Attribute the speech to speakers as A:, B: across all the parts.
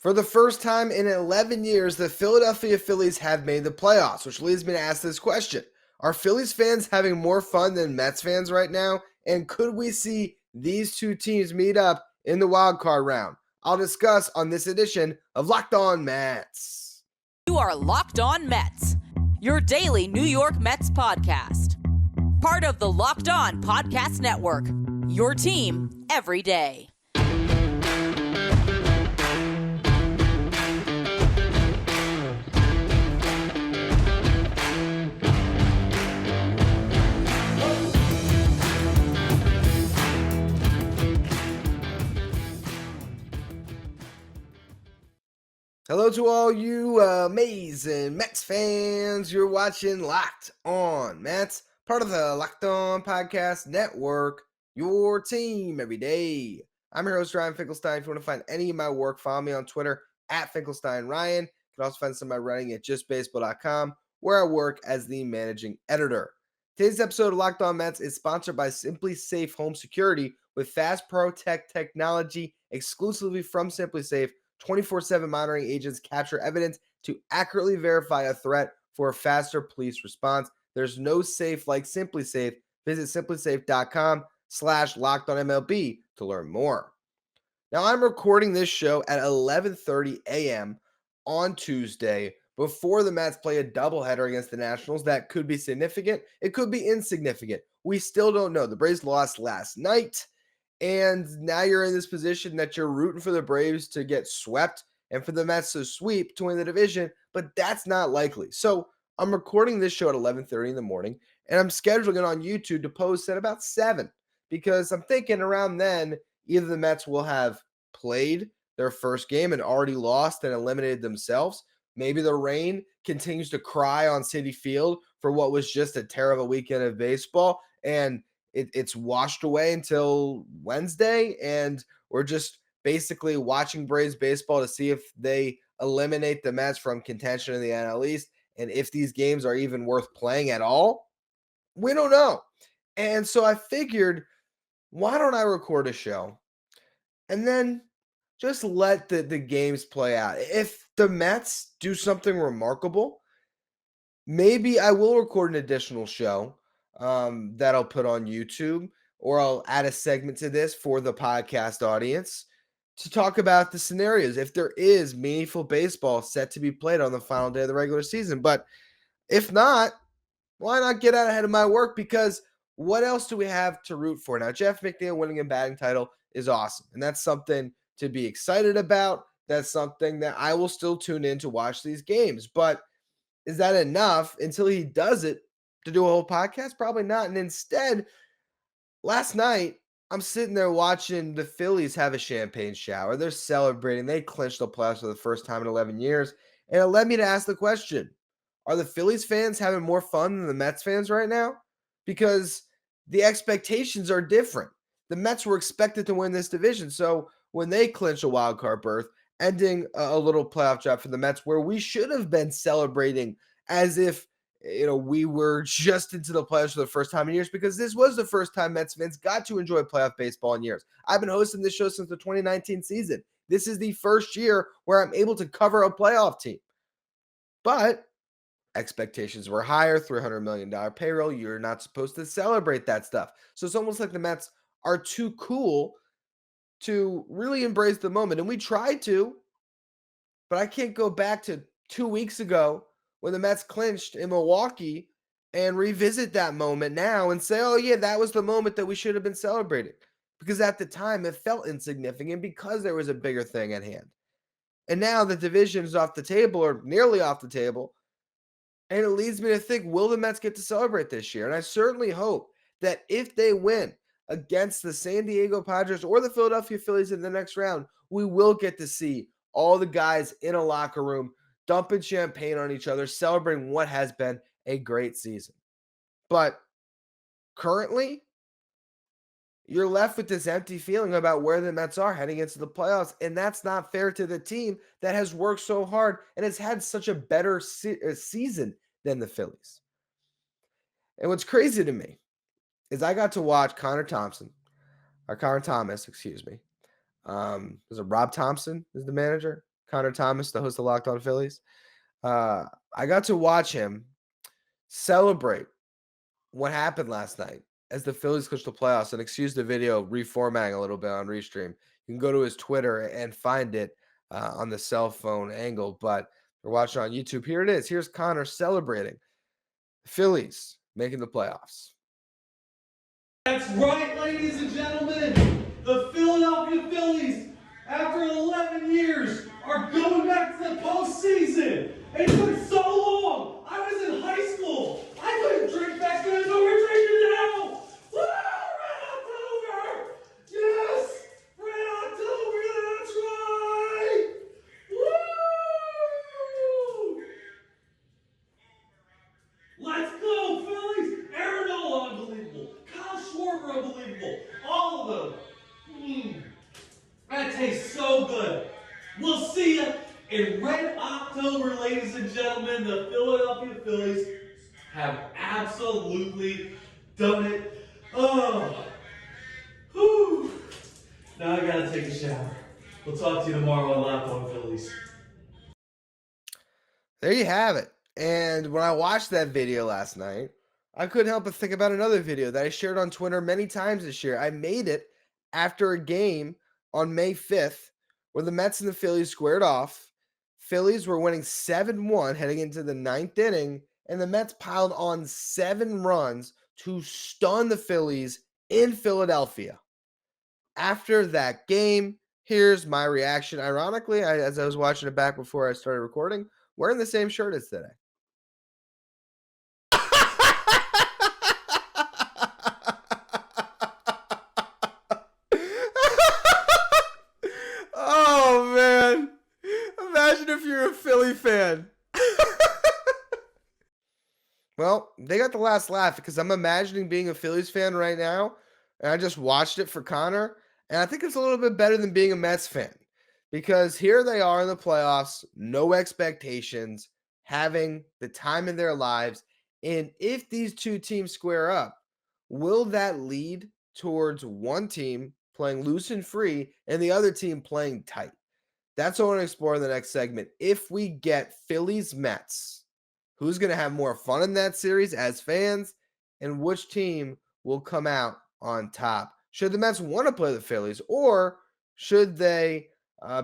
A: For the first time in 11 years, the Philadelphia Phillies have made the playoffs, which leads me to ask this question. Are Phillies fans having more fun than Mets fans right now? And could we see these two teams meet up in the wild card round? I'll discuss on this edition of Locked On Mets.
B: You are Locked On Mets, your daily New York Mets podcast. Part of the Locked On Podcast Network, your team every day.
A: Hello to all you amazing Mets fans. You're watching Locked On Mets, part of the Locked On Podcast Network, your team every day. I'm your host, Ryan Finkelstein. If you want to find any of my work, follow me on Twitter at FinkelsteinRyan. You can also find some of my writing at justbaseball.com, where I work as the managing editor. Today's episode of Locked On Mets is sponsored by Simply Safe Home Security with Fast Protect technology exclusively from Simply Safe. 24/7 monitoring agents capture evidence to accurately verify a threat for a faster police response. There's no safe like Simply Safe. Visit simplysafe.com/lockedonmlb to learn more. Now, I'm recording this show at 11:30 a.m. on Tuesday before the Mets play a doubleheader against the Nationals. That could be significant. It could be insignificant. We still don't know. The Braves lost last night. And now you're in this position that you're rooting for the Braves to get swept and for the Mets to sweep to win the division, but that's not likely. So I'm recording this show at 11:30 in the morning, and I'm scheduling it on YouTube to post at about 7 because I'm thinking around then either the Mets will have played their first game and already lost and eliminated themselves. Maybe the rain continues to cry on Citi Field for what was just a terrible weekend of baseball, and it's washed away until Wednesday, and we're just basically watching Braves baseball to see if they eliminate the Mets from contention in the NL East, and if these games are even worth playing at all. We don't know. And so I figured, why don't I record a show and then just let the games play out? If the Mets do something remarkable, maybe I will record an additional show that I'll put on YouTube, or I'll add a segment to this for the podcast audience to talk about the scenarios if there is meaningful baseball set to be played on the final day of the regular season. But if not, why not get out ahead of my work? Because what else do we have to root for? Now, Jeff McNeil winning a batting title is awesome, and that's something to be excited about. That's something that I will still tune in to watch these games. But is that enough until he does it to do a whole podcast? Probably not. And instead, last night, I'm sitting there watching the Phillies have a champagne shower. They're celebrating. They clinched the playoffs for the first time in 11 years. And it led me to ask the question, are the Phillies fans having more fun than the Mets fans right now? Because the expectations are different. The Mets were expected to win this division. So when they clinch a wild card berth, ending a little playoff drought for the Mets, where we should have been celebrating as if we were just into the playoffs for the first time in years, because this was the first time Mets fans got to enjoy playoff baseball in years. I've been hosting this show since the 2019 season. This is the first year where I'm able to cover a playoff team. But expectations were higher, $300 million payroll. You're not supposed to celebrate that stuff. So it's almost like the Mets are too cool to really embrace the moment. And we tried to, but I can't go back to 2 weeks ago when the Mets clinched in Milwaukee and revisit that moment now and say, oh yeah, that was the moment that we should have been celebrating. Because at the time it felt insignificant because there was a bigger thing at hand. And now the division is off the table, or nearly off the table. And it leads me to think, will the Mets get to celebrate this year? And I certainly hope that if they win against the San Diego Padres or the Philadelphia Phillies in the next round, we will get to see all the guys in a locker room dumping champagne on each other, celebrating what has been a great season. But currently, you're left with this empty feeling about where the Mets are heading into the playoffs, and that's not fair to the team that has worked so hard and has had such a better season than the Phillies. And what's crazy to me is I got to watch Connor Thomas, excuse me. Was it Rob Thompson is the manager? Connor Thomas, the host of Locked On Phillies. I got to watch him celebrate what happened last night as the Phillies clinched the playoffs. And excuse the video reformatting a little bit on Restream. You can go to his Twitter and find it on the cell phone angle. But if you're watching on YouTube, here it is. Here's Connor celebrating the Phillies making the playoffs.
C: That's right, ladies and gentlemen. The Philadelphia Phillies, after 11 years, are going back to the postseason. It took so long. I was in high school. I couldn't drink back then, but we're drinking now. Woo! Red October! Yes! Red October, that's right! Woo! Let's go, Phillies! Aaron Nola, unbelievable. Kyle Schwarber, unbelievable. All of them. That tastes so good. We'll see you in Red October, ladies and gentlemen. The Philadelphia Phillies have absolutely done it. Oh. Whew. Now I gotta take a shower. We'll talk to you tomorrow on Locked On Phillies.
A: There you have it. And when I watched that video last night, I couldn't help but think about another video that I shared on Twitter many times this year. I made it after a game on May 5th where the Mets and the Phillies squared off. Phillies were winning 7-1 heading into the ninth inning, and the Mets piled on 7 runs to stun the Phillies in Philadelphia. After that game, here's my reaction. Ironically, as I was watching it back before I started recording, wearing the same shirt as today. Oh, man. Imagine if you're a Philly fan. Well, they got the last laugh because I'm imagining being a Phillies fan right now, and I just watched it for Connor, and I think it's a little bit better than being a Mets fan because here they are in the playoffs, no expectations, having the time in their lives, and if these two teams square up, will that lead towards one team playing loose and free and the other team playing tight? That's what I want to explore in the next segment. If we get Phillies Mets, who's going to have more fun in that series as fans, and which team will come out on top? Should the Mets want to play the Phillies, or should they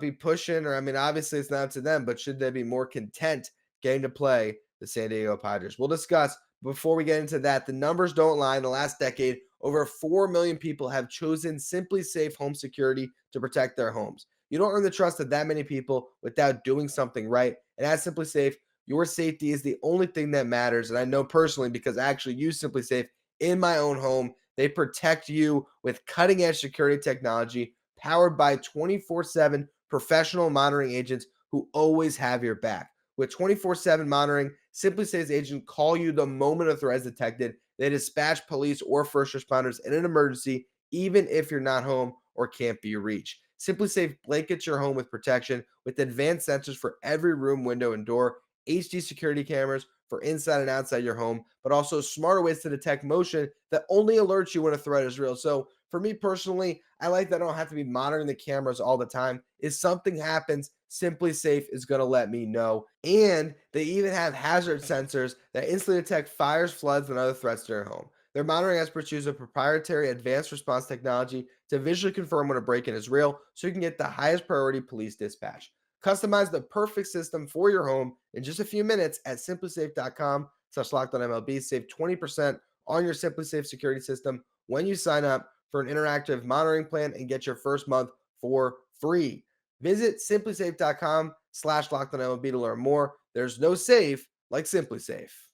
A: be pushing, or I mean, obviously it's not up to them, but should they be more content getting to play the San Diego Padres? We'll discuss. Before we get into that, the numbers don't lie. In the last decade, over 4 million people have chosen Simply Safe Home Security to protect their homes. You don't earn the trust of that many people without doing something right. And at Simply Safe, your safety is the only thing that matters. And I know personally because I actually use Simply Safe in my own home. They protect you with cutting-edge security technology powered by 24/7 professional monitoring agents who always have your back. With 24/7 monitoring, Simply Safe's agents call you the moment a threat is detected. They dispatch police or first responders in an emergency, even if you're not home or can't be reached. Simply Safe blankets your home with protection with advanced sensors for every room, window, and door, HD security cameras for inside and outside your home, but also smarter ways to detect motion that only alerts you when a threat is real. So for me personally, I like that I don't have to be monitoring the cameras all the time. If something happens, Simply Safe is going to let me know. And they even have hazard sensors that instantly detect fires, floods, and other threats to your home. Their monitoring experts use a proprietary advanced response technology to visually confirm when a break-in is real so you can get the highest priority police dispatch. Customize the perfect system for your home in just a few minutes at simplysafe.com/lockedonmlb. Save 20% on your Simply Safe security system when you sign up for an interactive monitoring plan and get your first month for free. Visit simplysafe.com/lockedonmlb to learn more. There's no safe like Simply Safe.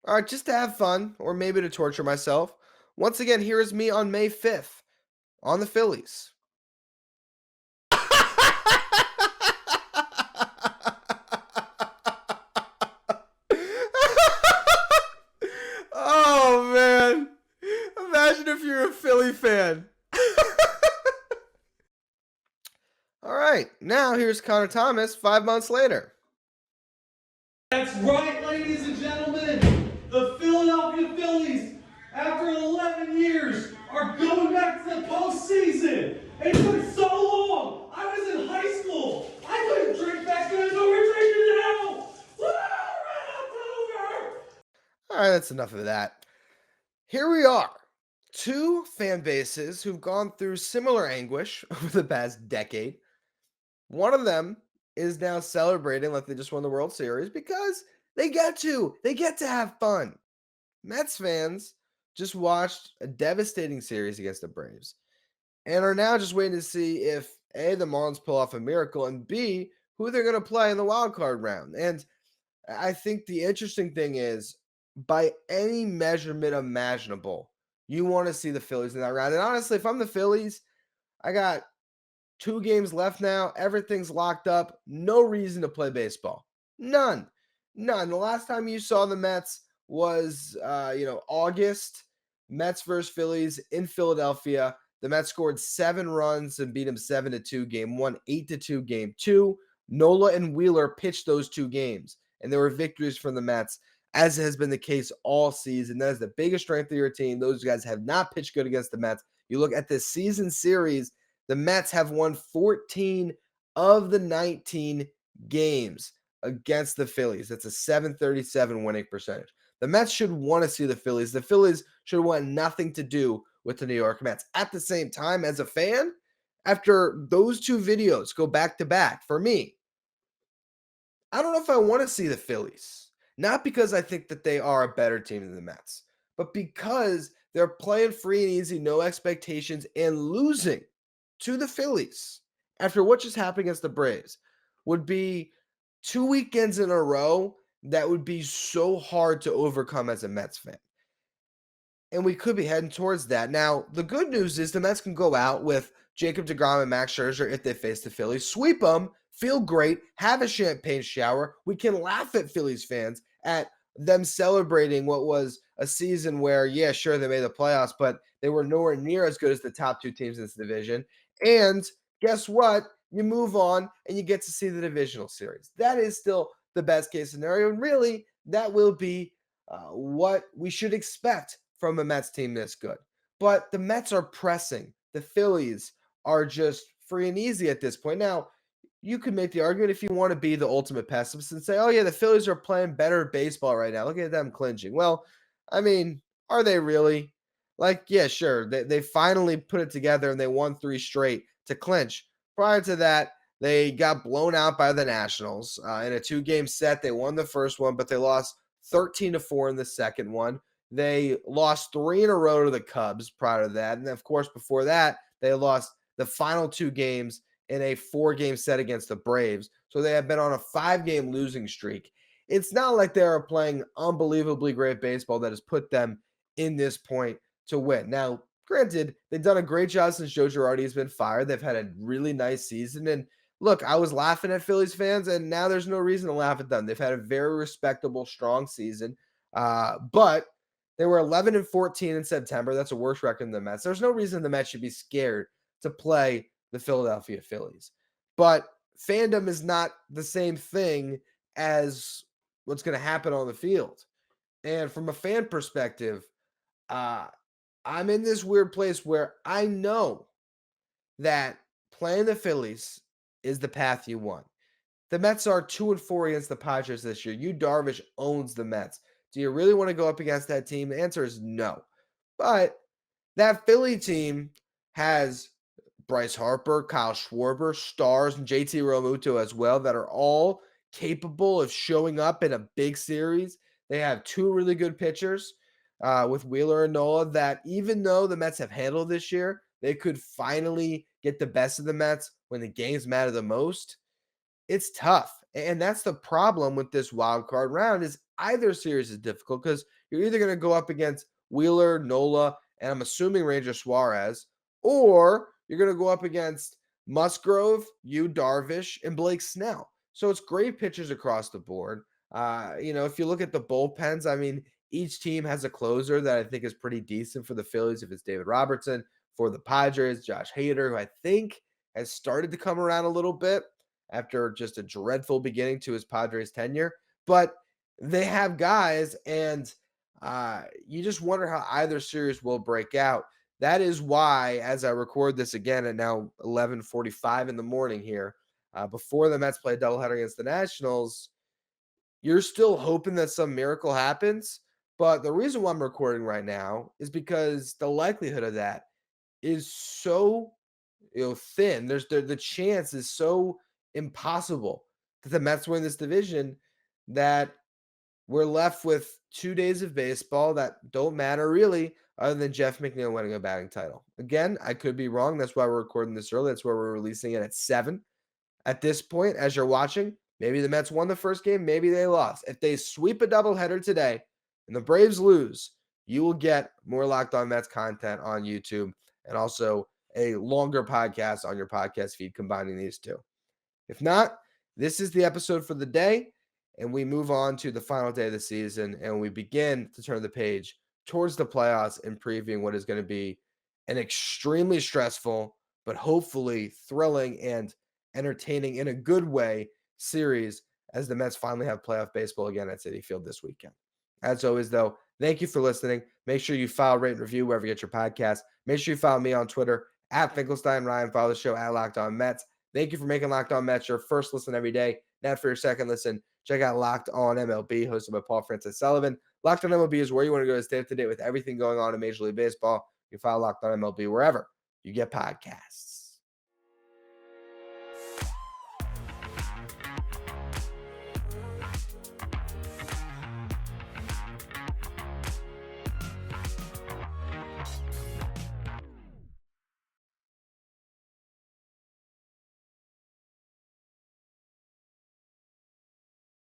A: All right, just to have fun or maybe to torture myself, once again, here is me on May 5th on the Phillies. Oh, man. Imagine if you're a Philly fan. All right, now here's Connor Thomas 5 months later.
C: That's right, ladies and gentlemen. The Philadelphia Phillies, after 11 years, are going back to the postseason. It took so long. I was in high school.
A: that's enough of that. Here we are. Two fan bases who've gone through similar anguish over the past decade. One of them is now celebrating like they just won the World Series because they get to. They get to have fun. Mets fans just watched a devastating series against the Braves and are now just waiting to see if A, the Marlins pull off a miracle, and B, who they're going to play in the wild card round. And I think the interesting thing is, by any measurement imaginable, you want to see the Phillies in that round. And honestly, if I'm the Phillies, I got 2 games left now. Everything's locked up. No reason to play baseball. None. None. The last time you saw the Mets was, August. Mets versus Phillies in Philadelphia. The Mets scored 7 runs and beat them 7-2 game one, 8-2 game two. Nola and Wheeler pitched those 2 games, and there were victories from the Mets, as has been the case all season. That is the biggest strength of your team. Those guys have not pitched good against the Mets. You look at this season series, the Mets have won 14 of the 19 games against the Phillies. That's a 737 winning percentage. The Mets should want to see the Phillies. The Phillies should want nothing to do with the New York Mets. At the same time, as a fan, after those 2 videos go back to back, for me, I don't know if I want to see the Phillies. Not because I think that they are a better team than the Mets, but because they're playing free and easy, no expectations, and losing to the Phillies after what just happened against the Braves would be 2 weekends in a row that would be so hard to overcome as a Mets fan. And we could be heading towards that. Now, the good news is the Mets can go out with Jacob deGrom and Max Scherzer if they face the Phillies, sweep them, feel great, have a champagne shower. We can laugh at Phillies fans at them celebrating what was a season where, yeah, sure, they made the playoffs, but they were nowhere near as good as the top 2 teams in this division. And guess what? You move on and you get to see the divisional series. That is still the best case scenario. And really, that will be what we should expect from a Mets team this good. But the Mets are pressing. The Phillies are just free and easy at this point. Now, you could make the argument if you want to be the ultimate pessimist and say, oh, yeah, the Phillies are playing better baseball right now. Look at them clinching. Well, I mean, are they really? Like, yeah, sure. They finally put it together and they won 3 straight to clinch. Prior to that, they got blown out by the Nationals in a 2-game set. They won the first one, but they lost 13-4 in the second one. They lost 3 in a row to the Cubs prior to that. And of course, before that, they lost the final 2 games in a 4-game set against the Braves. So they have been on a 5-game losing streak. It's not like they are playing unbelievably great baseball that has put them in this point to win. Now, granted, they've done a great job since Joe Girardi has been fired. They've had a really nice season. And look, I was laughing at Phillies fans, and now there's no reason to laugh at them. They've had a very respectable, strong season. But they were 11-14 in September. That's a worse record than the Mets. There's no reason the Mets should be scared to play the Philadelphia Phillies. But fandom is not the same thing as what's going to happen on the field. And from a fan perspective, I'm in this weird place where I know that playing the Phillies is the path you want. The Mets are 2-4 against the Padres this year. Yu Darvish owns the Mets. Do you really want to go up against that team? The answer is no. But that Philly team has Bryce Harper, Kyle Schwarber, Stars, and JT Realmuto as well that are all capable of showing up in a big series. They have 2 really good pitchers with Wheeler and Nola that even though the Mets have handled this year, they could finally get the best of the Mets when the games matter the most. It's tough. And that's the problem with this wild card round is either series is difficult because you're either going to go up against Wheeler, Nola, and I'm assuming Ranger Suarez, or you're going to go up against Musgrove, Yu Darvish, and Blake Snell. So it's great pitchers across the board. If you look at the bullpens, I mean, each team has a closer that I think is pretty decent for the Phillies. If it's David Robertson, for the Padres, Josh Hader, who I think has started to come around a little bit after just a dreadful beginning to his Padres tenure. But they have guys, and you just wonder how either series will break out. That is why, as I record this again at now 11:45 in the morning here, before the Mets play a doubleheader against the Nationals, you're still hoping that some miracle happens. But the reason why I'm recording right now is because the likelihood of that is so thin. There's the chance is so impossible that the Mets win this division that we're left with 2 days of baseball that don't matter really, other than Jeff McNeil winning a batting title. Again, I could be wrong. That's why we're recording this early. That's why we're releasing it at 7. At this point, as you're watching, maybe the Mets won the first game, maybe they lost. If they sweep a doubleheader today and the Braves lose, you will get more Locked On Mets content on YouTube and also a longer podcast on your podcast feed combining these two. If not, this is the episode for the day, and we move on to the final day of the season, and we begin to turn the page towards the playoffs and previewing what is going to be an extremely stressful, but hopefully thrilling and entertaining in a good way series as the Mets finally have playoff baseball again at Citi Field this weekend. As always, though, thank you for listening. Make sure you follow, rate, and review wherever you get your podcast. Make sure you follow me on Twitter at Finkelstein Ryan. Follow the show at Locked On Mets. Thank you for making Locked On Mets your first listen every day. Now for your second listen, check out Locked On MLB, hosted by Paul Francis Sullivan. Locked On MLB is where you want to go to stay up to date with everything going on in Major League Baseball. You can follow Locked On MLB wherever you get podcasts.